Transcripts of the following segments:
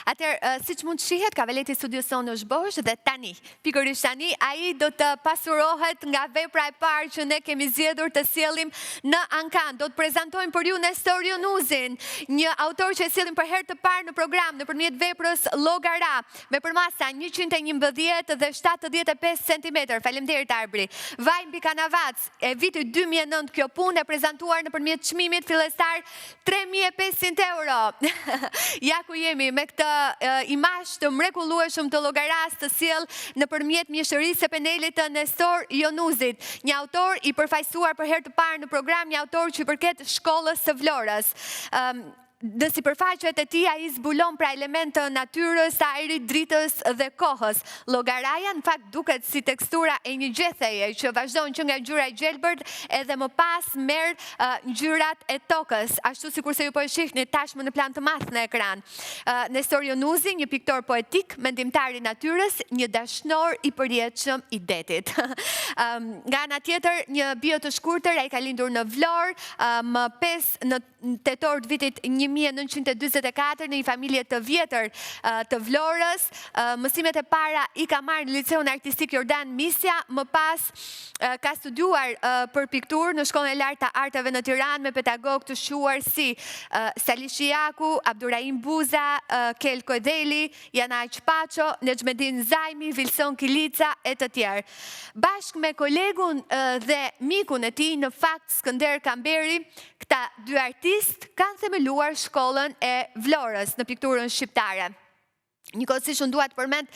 Atëherë, siç mund shihet, Kavaleti Studio Son është bosh dhe tani, pikërisht tani, ai do të pasurohet nga vepra e parë që ne kemi zgjedhur të sjellim në Ankan. Do të prezantojmë për ju Nestor Jonuzin, një autor që e sjellim për herë të parë në program nëpërmjet veprës Llogara, me përmasa 111 dhe 75 cm. Faleminderit Arbri. Vaj mbi Kanavac, e vitit 2009 kjo punë e prezantuar nëpërmjet çmimit fillestar 3500 euro. Ja ku jemi me këtë imazh të mrekullueshëm të Llogaras të sjell nëpërmjet mjeshtërisë së penelit të Nestor Jonuzit, një autor i përfaqësuar për herë të parë në program, një autor që i përket shkollës së Vlorës. Në sipërfaqet e tij ai zbulon pra elemente të natyrës, ajrit, dritës dhe kohës. Llogaraja në fakt duket si tekstura e një gjetheje që vazhdon që nga ngjyra e gjelbërt edhe më pas merr ngjyrat e tokës, ashtu sikur se ju po e shihni tashmë në plan të madh në ekran. Nestor Jonuzi, një piktor poetik, mendimtar i natyrës, një dashnor i përjetshëm i detit. Nga ana tjetër, një bio të shkurtër, ai ka lindur në Vlorë, më 5 në tetor të vitit 1944 në një familje të vjetër të Vlorës. Mësimet e para i ka marrë në Liceun Artistik Jordan Misja, më pas ka studiuar për pikturë në Shkollën e Lartë të Arteve në Tiranë me pedagog të shuar si Sali Shiaku, Abdurrahim Buza, Kel Kodeli, Janaj Paço, Nexhmedin Zajmi, Vilson Kilica e të tjerë. Bashkë me kolegun dhe mikun e tij në fakt Skënder Kamberi, këta dy artistë kanë themeluar shkollën e Vlorës në pikturën shqiptare. Njëkohësisht unë dua të përmend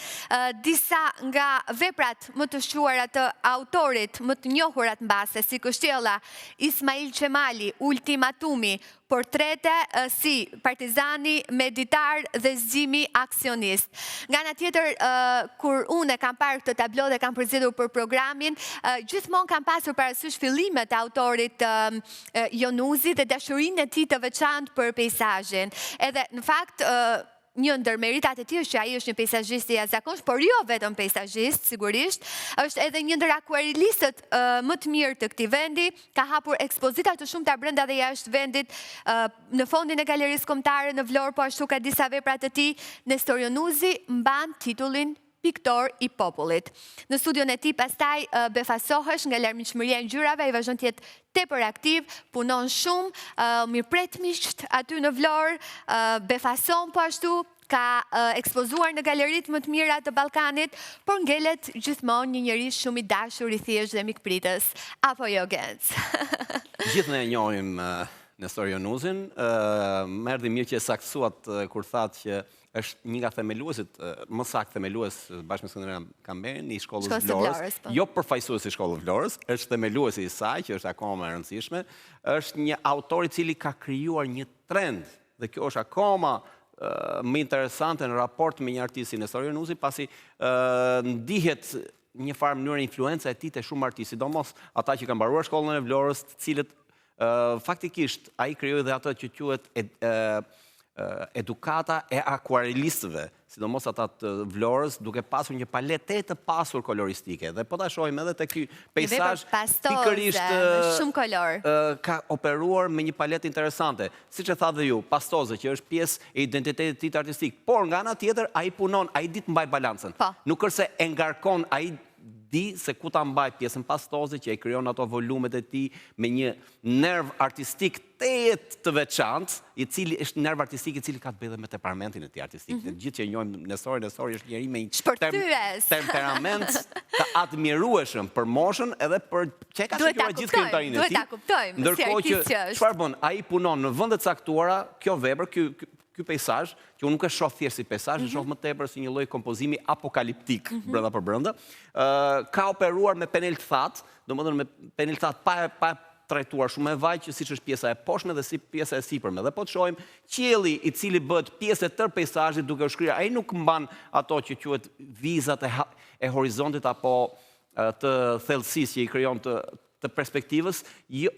disa nga veprat më të shquara të autorit më të njohurat mbase, si Kështjella, Ismail Qemali, Ultimatumi, portrete si Partizani, Meditar dhe Zgjimi Aksionist. Nga ana tjetër, kur unë kam parë këtë tablo dhe kam përzgjedhur për programin, gjithmonë kam pasur parasysh fillimet e autorit Jonuzi dhe dashurinë e tij të veçantë për peizazhin. Edhe në fakt një ndër meritat e tij është që ai është një peizazhist i jashtëzakonshëm, por jo vetëm peizazhist, sigurisht, është edhe një ndër akuarelistët më të mirë të këtij vendi, ka hapur ekspozita të shumta brenda dhe jashtë vendit, në fondin e Galerisë Kombëtare në Vlorë, po ashtu ka disa vepra të tij. Nestor Jonuzi mban titullin piktor i popullit. Në studion e tij pastaj befasohesh nga larmiqëmëria e ngjyrave, ai vazhdon të jetë tepër aktiv, punon shumë, mirëpret miqt aty në Vlorë, befason po ashtu, ka ekspozuar në galeritë më të mira të Ballkanit, por ngelet gjithmonë një njerëz shumë i dashur, i thjeshtë dhe mikpritës. Apo jo, Genc? Gjithë ne e njohim Nestor Jonuzin, më erdhi mirë që e saktësuat kur thatë që është një nga themeluesit, më saktë themelues bashkë me Skënderin Kamberin i shkollës Vlorës, jo përfaqësuesi i shkollës Vlorës, është themeluesi i saj, që është akoma më e rëndësishme, është një autor i cili ka krijuar një trend, dhe kjo është akoma më interesante në raport me një artist si Nestor Jonuzi, pasi ndihet një farë mënyrë influenca e tij te shumë artistë, sidomos ata që kanë mbaruar shkollën e Vlorës, të cilët faktikisht ai krijoi dhe ato që quhet edukata e akuarelistëve, sidomos ata të Vlorës, duke pasur një paletë të pasur koloristike. Dhe po ta shohim edhe te ky peizazh pikërisht shumë kolor. Ka operuar me një paletë interesante. Siç e thatë dhe ju, pastoze që është pjesë e identitetit të tij artistik, por nga ana tjetër ai punon, ai di të mbaj balancën. Nuk është se e ngarkon, ai di se ku ta mbaj pjesën pastoze që e krijon ato volumet e tij me një nerv artistik të veçantë, i cili është nerv artistik i cili ka të bëjë me temperamentin e tij artistik. Gjithë që e njohim Nestori është njëri me një temperament të admirueshëm për moshën edhe për që ka shikuar gjithë krijimtarinë e tij. Duhet ta kuptojmë. Ndërkohë që çfarë bën? Ai punon në vende të caktuara, kjo vepër, ky peizazh, që unë nuk e shoh thjesht si peizazh, e shoh më tepër si një lloj kompozimi apokaliptik brenda për brenda, ka operuar me penel të thatë, domethënë me penel të thatë pa trajtuar shumë e vaj, që siç është pjesa e poshtme dhe si pjesa e sipërme. Dhe po të shohim qielli i cili bëhet pjesë e tërë peizazhit duke u shkruar. Ai nuk mban ato që quhet vizat e horizontit apo të thellësisë që i krijon të perspektivës,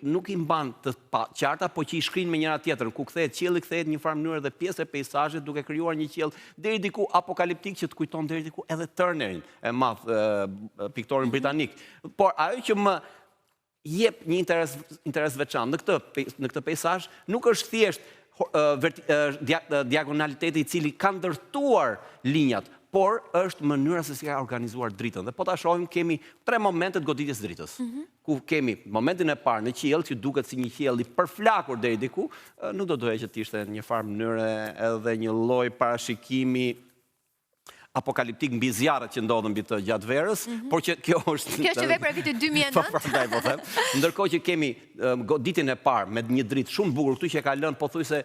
nuk i mban të qarta, po që i shkrin me njëra tjetrën, ku kthehet qielli, kthehet një farë mënyrë dhe pjesë e peizazhit duke krijuar një qiell deri diku apokaliptik që të kujton deri diku edhe Turnerin e madh, piktorin britanik. Por ajo që më jep një interes veçantë në këtë peizazh nuk është thjesht diagonaliteti i cili ka ndërtuar linjat, por është mënyra se si ka organizuar dritën. Dhe po ta shohim, kemi 3 momentet goditjes dritës. Ku kemi momentin e parë në qiell, që duket si një qiell i përflakur deri diku, nuk do doja që të ishte në një farë mënyre edhe një lloj parashikimi apokaliptik mbi zjarret që ndodhen mbi të gjatë verës, por që kjo është... Kjo është vepra e vitit 2009. Prandaj po them. Ndërkohë që kemi goditjen e parë me një dritë shumë bukur këtu që ka lënë pothuajse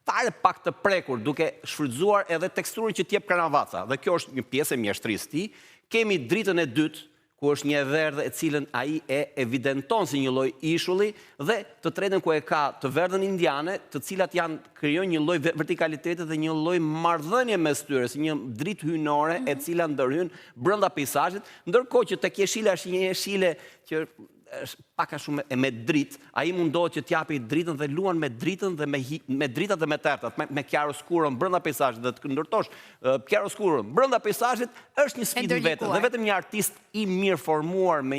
fare pak të prekur, duke shfrytzuar edhe teksturën që t'jep Kranavaca. Dhe kjo është një pjesë e mjeshtrisë së tij. Kemi dritën e dytë, ku është një verdhë e cilën ai e evidenton si një lloj ishulli, dhe të tretën ku e ka të verdhën indiane, të cilat krijojnë një lloj vertikaliteti dhe një lloj marrëdhënie mes tyre, si një dritë hyjnore e cila ndërhyn brenda peizazhit, ndërkohë që tek jeshila është një jeshile që është pak a shumë me dritë, ai mundohet që t'japi dritën dhe luan me dritën dhe me dritat dhe me tertat, me chiaroscurën brenda peizazhit, dhe të ndërtosh chiaroscurën brenda peizazhit është një sfidë vetë, dhe vetëm një artist i mirë formuar me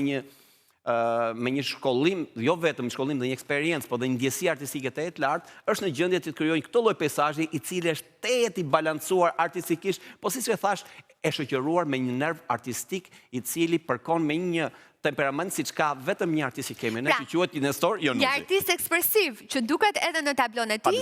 një shkollim, jo vetëm një shkollim dhe një eksperiencë, por dhe një ndjesi artistike të lartë, është në gjendje të krijojë këtë lloj peizazhi i cili është tejet i balancuar artistikisht, po siç e thash, e shoqëruar me një nerv artistik i cili përkon me një temperament siç ka vetëm një artist që kemi ne, që quhet Nestor Jonuzi. Një artist ekspresiv që duket edhe në tablon e tij,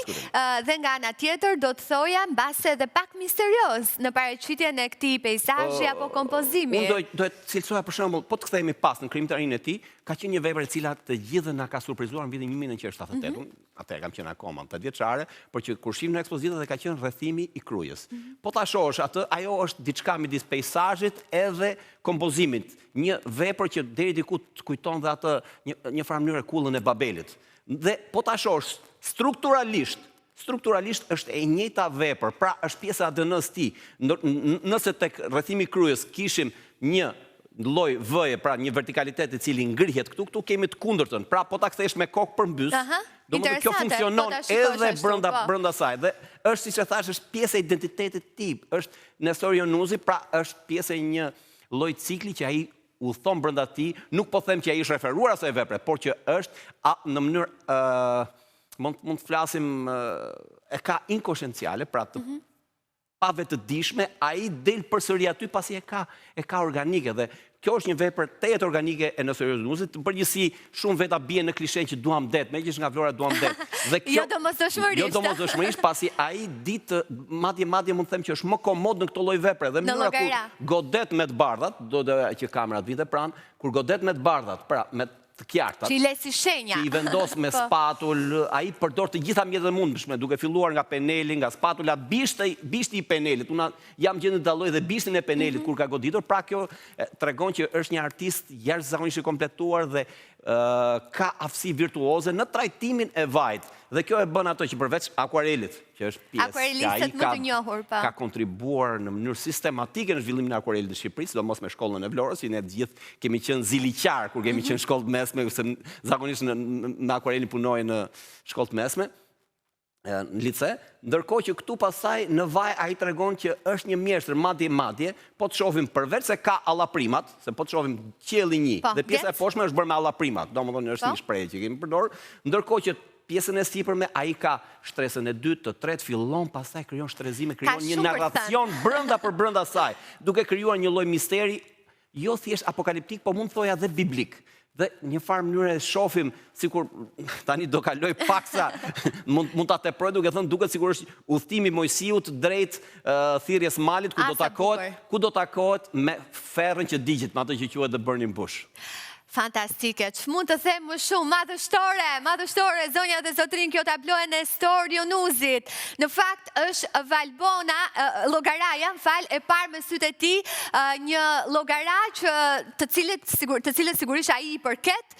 dhe nga ana tjetër do të thoja mbase edhe pak misterioz në paraqitjen e këtij peizazhi apo kompozimi. Unë do të cilësoja për shembull, po të kthehemi pas në krijimtarinë e tij, ka qenë një vepër e cila të gjithë na ka surprizuar në vitin 1978. Atë kam qenë akoma 8 vjeçare, por që kur shihim në ekspozitë dhe ka qenë rrethimi i krujës. Po ta shohësh atë, ajo është diçka midis peizazhit edhe kompozimit. Një vepër që deri diku të kujton dhe atë një farë mënyrë kullën e Babelit. Dhe po ta shohësh strukturalisht është e njëjta vepër, pra është pjesa e ADN-s tij. Nëse tek rrethimi i krujës kishim një lloj vëje, pra një vertikalitet i cili ngrihet këtu kemi të kundërtën. Pra po ta kthesh me kokë përmbys, domethënë kjo funksionon edhe brenda saj. Dhe është, siç e thash, është pjesë e identitetit të tij. Është Nestor Jonuzi, pra është pjesë e një lloj cikli që ai udhton brenda tij. Nuk po them që ai është referuar asaj vepre, por që është në mënyrë mund të flasim e ka inkonscienciale, pra të pa vetëdijshme, ai del përsëri aty pasi e ka organike, dhe kjo është një vepër tejet organike e Nestor Jonuzit. Në përgjithësi shumë veta bien në klishen që duam det, me që nga Vlora duam det. Jo domosdoshmërisht, pasi ai ditë madje mund të them që është më komod në këto lloj vepre, dhe mënyra kur godet me të bardhat, do që kamerat vinte pranë, kur godet me të bardhat, pra me të qartat, që i le si shenja, që i vendos me spatull, ai përdor të gjitha mjetet e mundshme, duke filluar nga peneli, nga spatula, bishti i penelit. Unë jam gjendë të dalloj dhe bishtin e penelit kur ka goditur, pra kjo tregon që është një artist jashtëzakonisht i kompletuar dhe ka aftësi virtuoze në trajtimin e vajit. Dhe kjo e bën ato që përveç akuarelit, që është pjesë që ai ka kontribuar në mënyrë sistematike në zhvillimin e akuarelit në Shqipëri, sidomos me shkollën e Vlorës, që ne të gjithë kemi qenë ziliqar kur kemi qenë shkollë të mesme, se zakonisht në akuarelin punoj në shkollë të mesme, në lice, ndërkohë që këtu pasaj në vaj ai tregon që është një mjeshtër madje, po të shohim përveç se ka allaprimat, se po të shohim qielli 1 dhe pjesa e poshtme është bërë me allaprimat, domethënë është një shprehje që kemi përdorur, ndërkohë që pjesën e sipërme ai ka shtresën e dytë, të tretë, fillon pastaj krijon shtrezime, krijon një narracion brenda për brenda saj, duke krijuar një lloj misteri, jo thjesht apokaliptik, po mund të thoja edhe biblik. Dhe një farë mënyrë e shohim, sikur tani do kaloj paksa, mund ta teproj duke thënë duket sikur është udhtimi Mojsiut drejt thirrjes malit, ku do takohet me ferrën që digjet, me atë që quhet The Burning Bush. Fantastike, që mund të them më shumë, madhështore, zonja dhe zotrin, kjo tablo e Nestor Jonuzit. Në fakt është Valbona, llogaraja, e parë me sytë e tij, një llogara që të cilët sigurisht ai i përket,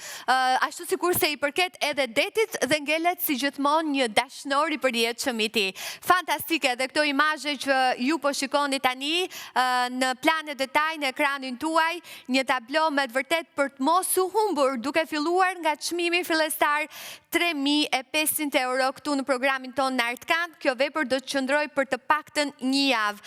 ashtu sikurse i përket edhe detit dhe ngelet si gjithmonë një dashnor i përjetshëm i tij. Fantastike, dhe këto imazhe që ju po shikoni tani në plan e detaj në ekranin tuaj, një tablo me të vërtet për të mos u humbur, duke filluar nga çmimi fillestar 3.500 euro këtu në programin ton në Artkant. Kjo vepër do të qëndrojë për të paktën një javë.